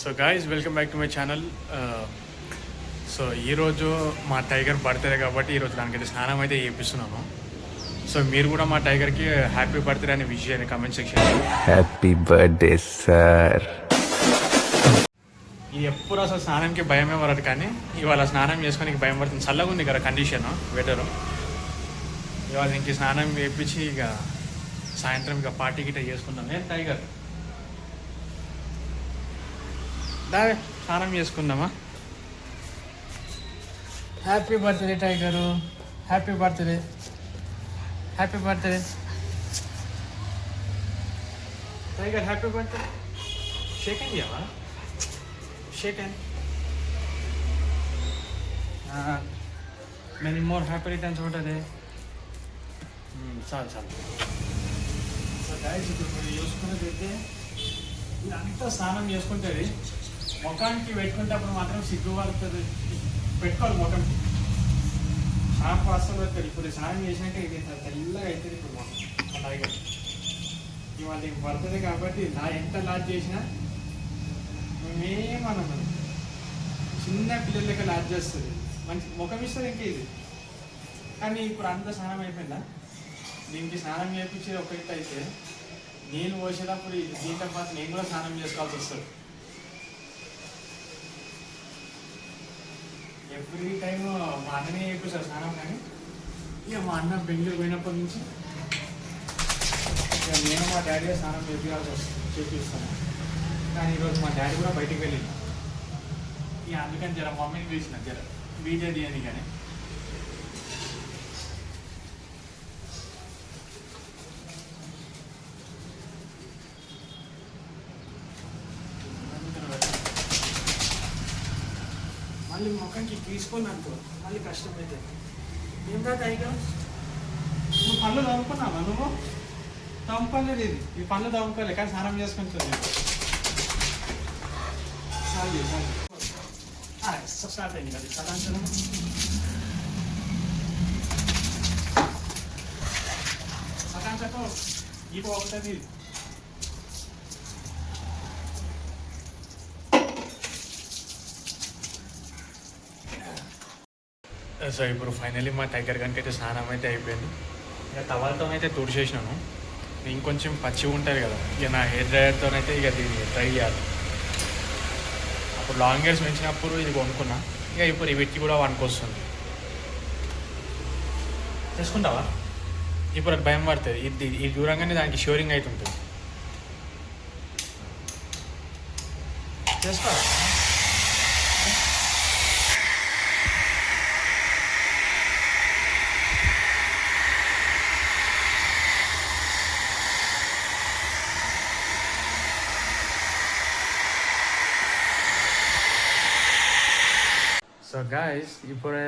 So guys welcome back to my channel. So ఈరోజు మా tiger birthday కాబట్టి ఈరోజు దానికైతే స్నానం అయితే చేపిస్తున్నాను. సో మీరు కూడా మా టైగర్కి హ్యాపీ బర్త్డే అని విష్ చేయండి comment section. Happy birthday sir. ఇది ఎప్పుడు అసలు స్నానంకి భయమే పడదు, కానీ ఇవాళ స్నానం చేసుకోనికి భయం పడుతుంది. చల్లగా ఉంది కదా కండిషన్ వెదరు. ఇవాళ ఇంక స్నానం చేయించి ఇక సాయంత్రం ఇక పార్టీ గిట్ట చేసుకుంటాం. ఏం టైగర్ దావే స్నానం చేసుకుందామా? Happy birthday tiger, happy birthday, happy birthday tiger, happy birthday. Shake hand ఇవ్వవా? Shake hand. Many more happy returns ఉంటుంది. చాలు చాలు. సో గైస్ ఇప్పుడు మీరు చూసుకున్నది అయితే ఇదంతా స్నానం చేసుకుంటుంది. ముఖానికి పెట్టుకునేటప్పుడు మాత్రం సిగ్గు పడుతుంది. పెట్టుకోవాలి ముఖంకి. షాంపూ అస్సలు పెడతాడు. ఇప్పుడు స్నానం చేసినాక ఇది తెల్లగా అవుతుంది. ఇప్పుడు ముఖం అలాగే ఇవాళ పడుతుంది కాబట్టి ఎంత లాజ్ చేసినా మేమేమన్నా చిన్న పిల్లల లెక్క లాజ్ చేస్తుంది. మంచి ముఖం ఇస్తుంది ఇంకా ఇది. కానీ ఇప్పుడు అంతా స్నానం అయిపోయిందా? దీనికి స్నానం చేయించేది ఒక ఎత్తు అయితే నీళ్ళు పోసేటప్పుడు దీంతో పాటు నేను కూడా స్నానం చేసుకోవాల్సి వస్తుంది. ఎవ్రీ టైం మా అన్ననే చేపిస్తారు స్నానం. కానీ ఇక మా అన్న బెంగళూరు పోయినప్పటి నుంచి ఇక నేను మా డాడీ స్నానం చేపిస్తాను. కానీ ఈరోజు మా డాడీ కూడా బయటికి వెళ్ళింది. ఇక అందుకని జర మమ్మీని పిలిచిన జర వీడియో తీయని. కానీ మళ్ళీ ముఖంకి తీసుకొని అనుకో మళ్ళీ కష్టమైతే ఏం కాదు. అయిగా నువ్వు పళ్ళు తవ్వుకున్నావా? నువ్వు తవ్వుకోలేదు. ఈ పళ్ళు తవ్వుకోలేదు కానీ స్నానం చేసుకుంటుంది. స్టార్ట్ అయింది కదా సదాంచడం. సదాంచతో ఈ పోతుంది. సో ఇప్పుడు ఫైనల్లీ మా టైగర్ గన్కి అయితే స్నానం అయితే అయిపోయింది. ఇక టవల్తో అయితే తుడిచేసినాను. ఇంకొంచెం పచ్చి ఉంటుంది కదా, ఇక నా హెయిర్ డ్రైయర్తోనైతే ఇక దీన్ని ట్రై చేయాలి. అప్పుడు లాంగ్ హెయిర్స్ పెంచినప్పుడు ఇది కొనుక్కున్నా. ఇక ఇప్పుడు వీటికి కూడా వనుకొస్తుంది. చేసుకుంటావా? ఇప్పుడు అది భయం పడుతుంది. ఇది దూరంగానే దానికి షోరింగ్ అవుతుంటుంది. చేస్తావా? సో గాయస్ ఇప్పుడు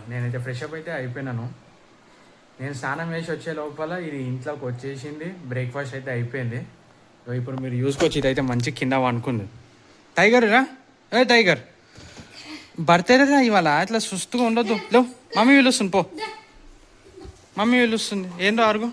నేనైతే ఫ్రెష్ అప్ అయితే అయిపోయినాను. నేను స్నానం వేసి వచ్చే లోపల ఇది ఇంట్లోకి వచ్చేసింది. బ్రేక్ఫాస్ట్ అయితే అయిపోయింది. ఇప్పుడు మీరు చూసుకోవచ్చు, ఇదైతే మంచి కింద వండుకుంది. టైగర్ రా, ఏ టైగర్ బర్త్డే రా ఇవాళ. అట్లా సుస్తుగా ఉండొద్దు. లేవు, మమ్మీ పిలుస్తుంది. పో, మమ్మీ పిలుస్తుంది. ఏందో అరుగు.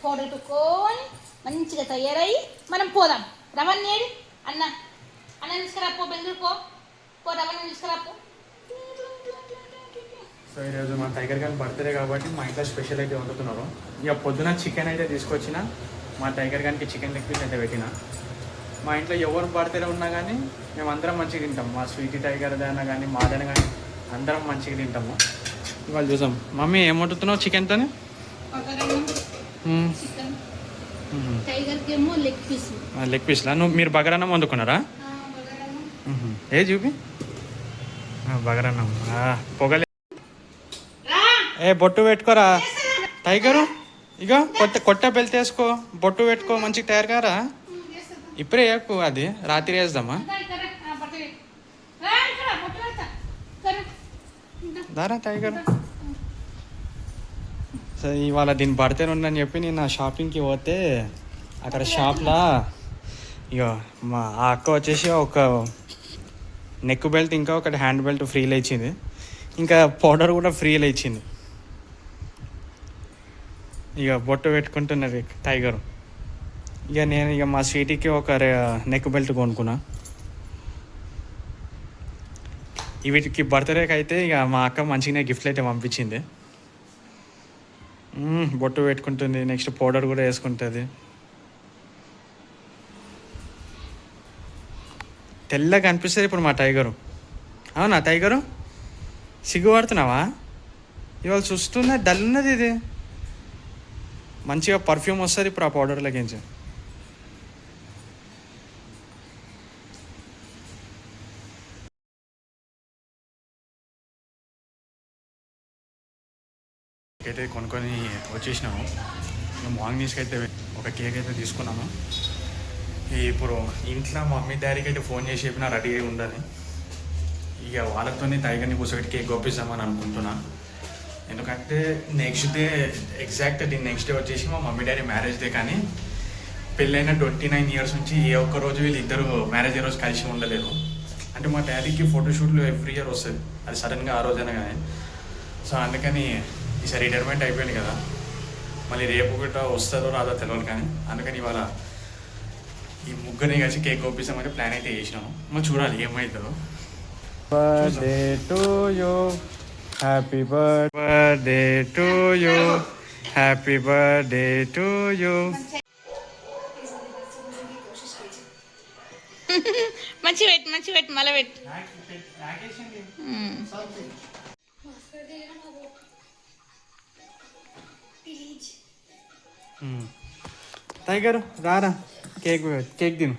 పౌడర్ పెట్టుకొని మంచిగా తయారయ్యి మనం పోదాం. రవణ్ నేడి అన్న అన్న తీసుకురాపో, బెంగళూరు పో రవణ్ తీసుకురాపో. సో ఈరోజు మా టైగర్ గారి బర్త్డే కాబట్టి మా ఇంట్లో స్పెషల్ అయితే వండుతున్నారు. ఇక పొద్దున చికెన్ అయితే తీసుకొచ్చిన. మా టైగర్ గారికి చికెన్ లెగ్ పీస్ అయితే పెట్టిన. మా ఇంట్లో ఎవరు బర్త్డే ఉన్నా కానీ మేము అందరం మంచిగా తింటాం. మా స్వీటీ టైగర్ అయినా కానీ మాదైనా కానీ అందరం మంచిగా తింటాము. ఇవాళ చూసాం. మమ్మీ ఏం వండుతున్నావు చికెన్తో? లెగ్ పీస్లా? మీరు బగారన్నం వండుకున్నారా? ఏ చూపి బగారన్నం. పొగలే. ఏ బొట్టు పెట్టుకోరా టైగరు. ఇక కొట్ట బెల్ట్ వేసుకో, బొట్టు పెట్టుకో, మంచిగా తయారు కారా. ఇప్పుడే వేయకు, అది రాత్రి వేద్దామా? దారా టైగర్. సో ఇవాళ దీని బర్త్డే ఉందని చెప్పి నేను షాపింగ్కి పోతే అక్కడ షాప్లో ఇక మా అక్క వచ్చేసి ఒక నెక్ బెల్ట్ ఇంకా ఒకటి హ్యాండ్ బెల్ట్ ఫ్రీలో ఇచ్చింది. ఇంకా పౌడర్ కూడా ఫ్రీలో ఇచ్చింది. ఇక బొట్టు పెట్టుకుంటున్నది టైగర్. ఇక నేను ఇక మా స్వీటీకి ఒక నెక్ బెల్ట్ కొనుక్కున్నా. వీటికి బర్త్డేకి అయితే ఇక మా అక్క మంచిగానే గిఫ్ట్లు అయితే పంపించింది. బొట్టు పెట్టుకుంటుంది, నెక్స్ట్ పౌడర్ కూడా వేసుకుంటుంది. తెల్లగా అనిపిస్తుంది ఇప్పుడు మా టైగరు. అవునా టైగరు, సిగ్గుపడుతున్నావా? ఇవాళ చూస్తున్నా డల్ ఉన్నది. ఇది మంచిగా పర్ఫ్యూమ్ వస్తుంది ఇప్పుడు ఆ పౌడర్లకించి. అయితే కొనుక్కొని వచ్చేసినాము. మేము మార్నింగ్స్కి అయితే ఒక కేక్ అయితే తీసుకున్నాము. ఇప్పుడు ఇంట్లో మా మమ్మీ డాడీకి అయితే ఫోన్ చేసి చెప్పినా రెడీ అయి ఉండాలి. ఇక వాళ్ళతోనే టైగర్ని కూర్చోబెట్టి కేక్ పంపిస్తామని అనుకుంటున్నా. ఎందుకంటే నెక్స్ట్ డే ఎగ్జాక్ట్ దీని నెక్స్ట్ డే వచ్చేసి మా మమ్మీ డాడీ మ్యారేజ్ డే. కానీ పెళ్ళైన 29 years నుంచి ఏ ఒక్క రోజు వీళ్ళిద్దరు మ్యారేజ్ డే రోజు కలిసి ఉండలేదు. అంటే మా డాడీకి ఫోటోషూట్లు ఎవ్రీ ఇయర్ వస్తుంది, అది సడన్గా ఆ రోజైనా కానీ. సో అందుకని ఈసారి రిటైర్మెంట్ అయిపోయింది కదా, మళ్ళీ రేపు కూడా వస్తుందో రాదో తెలియదు. కానీ అందుకని ఇవాళ ఈ ముగ్గురిని కలిసి కేక్ పంపిస్తామని ప్లాన్ అయితే చేసినాము. మనం చూడాలి ఏమవుతుందో. Birthday to you, happy birthday to you, happy birthday to you. మంచి పెట్టు మళ్ళీ పెట్టు. టైగర్ రారా, కేక్ తిను.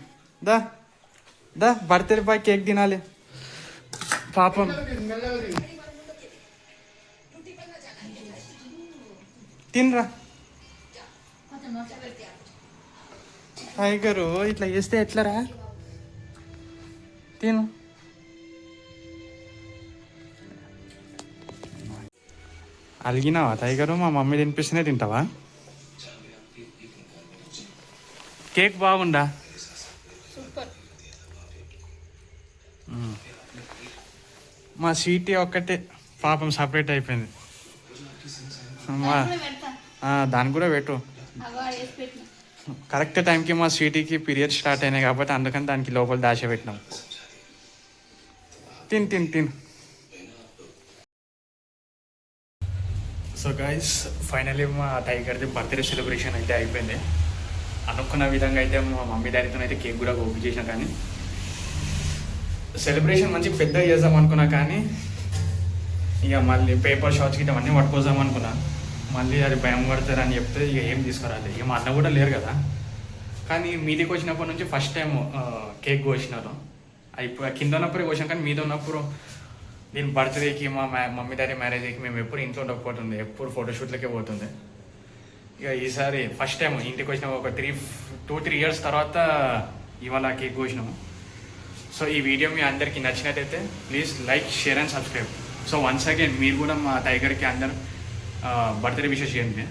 దా బర్త్డే బాయ్ కేక్ తినాలి. పాపం తినరా టైగరు, ఇట్లా చేస్తే ఎట్లరా? తిను. అలిగినావా టైగరు? మా మమ్మీ తినిపిస్తేనే తింటావా? కేక్ బాగుందా? సూపర్. మా స్వీటీ ఒక్కటే పాపం సపరేట్ అయిపోయింది. దాన్ని కూడా పెట్టు. కరెక్ట్ టైంకి మా స్వీటీకి పీరియడ్ స్టార్ట్ అయినాయి కాబట్టి అందుకని దానికి లోపల దాచి పెట్టినాం. తిను. సో గైస్, ఫైనల్లీ మా టైగర్ది బర్త్డే సెలబ్రేషన్ అయితే అయిపోయింది. అనుకున్న విధంగా అయితే మా మమ్మీ డాడీతో అయితే కేక్ కూడా ఓపెన్ చేసినా. కానీ సెలబ్రేషన్ మంచి పెద్దగా చేద్దాం అనుకున్నా. కానీ ఇక మళ్ళీ పేపర్ షాట్స్ గిట్ట అన్నీ పట్టుకోదాం అనుకున్నా. మళ్ళీ అది భయం పడతారని చెప్తే ఇక ఏం తీసుకురాలి. ఇక మా అన్న కూడా లేరు కదా. కానీ మీదికి వచ్చినప్పటి నుంచి ఫస్ట్ టైం కేక్ కోసినారు. ఇప్పుడు కింద ఉన్నప్పుడే కోసాం. కానీ మీద ఉన్నప్పుడు దీని బర్త్డేకి మా మమ్మీ డాడీ మ్యారేజ్కి మేము ఎప్పుడు ఇంట్లో ఉండకపోతుంది, ఎప్పుడు ఫోటోషూట్లకే పోతుంది. ఇక ఈసారి ఫస్ట్ టైం ఇంటికి వచ్చిన ఒక 2-3 years తర్వాత ఇవాళ కేక్ కోసినాము. సో ఈ వీడియో మీ అందరికీ నచ్చినట్టయితే please like, share and subscribe. So once again మీరు కూడా మా టైగర్కి అందరు బర్త్డే విషెస్ చేయండి.